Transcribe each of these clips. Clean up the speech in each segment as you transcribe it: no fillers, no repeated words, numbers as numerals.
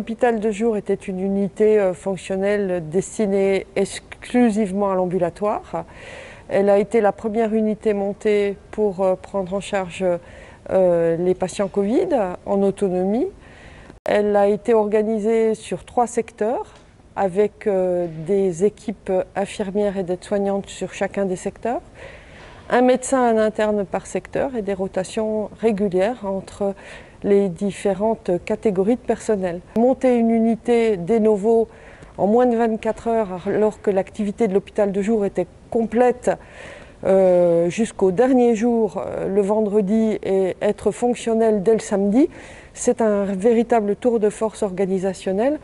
L'hôpital de jour était une unité fonctionnelle destinée exclusivement à l'ambulatoire. Elle a été la première unité montée pour prendre en charge les patients Covid en autonomie. Elle a été organisée sur 3 secteurs avec des équipes infirmières et d'aides-soignantes sur chacun des secteurs, un médecin, un interne par secteur et des rotations régulières entre les différentes catégories de personnel. Monter une unité de novo en moins de 24 heures alors que l'activité de l'hôpital de jour était complète jusqu'au dernier jour, le vendredi, et être fonctionnel dès le samedi, c'est un véritable tour de force organisationnel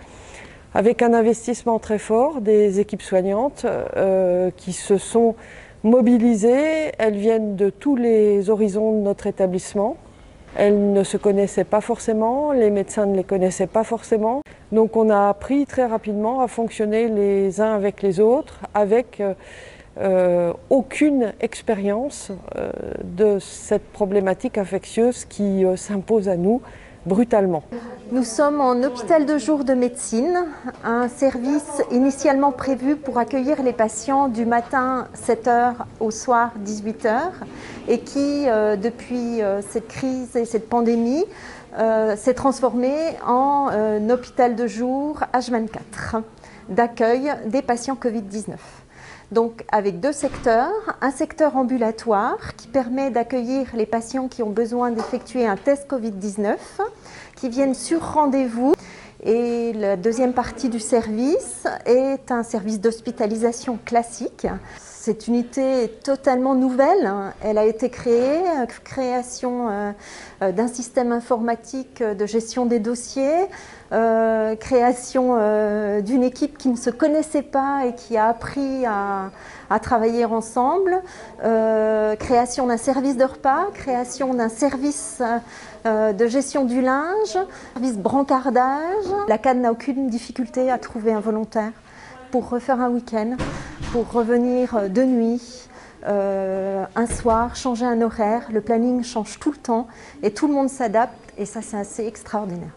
avec un investissement très fort des équipes soignantes qui se sont mobilisées. Elles viennent de tous les horizons de notre établissement. Elles ne se connaissaient pas forcément, les médecins ne les connaissaient pas forcément. Donc on a appris très rapidement à fonctionner les uns avec les autres, avec aucune expérience de cette problématique infectieuse qui s'impose à nous brutalement. Nous sommes en hôpital de jour de médecine, un service initialement prévu pour accueillir les patients du matin 7h au soir 18h et qui, depuis cette crise et cette pandémie, s'est transformé en hôpital de jour H24 d'accueil des patients Covid-19. Donc avec 2 secteurs, un secteur ambulatoire qui permet d'accueillir les patients qui ont besoin d'effectuer un test Covid-19, qui viennent sur rendez-vous. Et la deuxième partie du service est un service d'hospitalisation classique. Cette unité est totalement nouvelle. Elle a été créée, création d'un système informatique de gestion des dossiers, création d'une équipe qui ne se connaissait pas et qui a appris à travailler ensemble, création d'un service de repas, création d'un service de gestion du linge, service brancardage. La CAD n'a aucune difficulté à trouver un volontaire pour refaire un week-end, pour revenir de nuit, un soir, changer un horaire. Le planning change tout le temps et tout le monde s'adapte et ça c'est assez extraordinaire.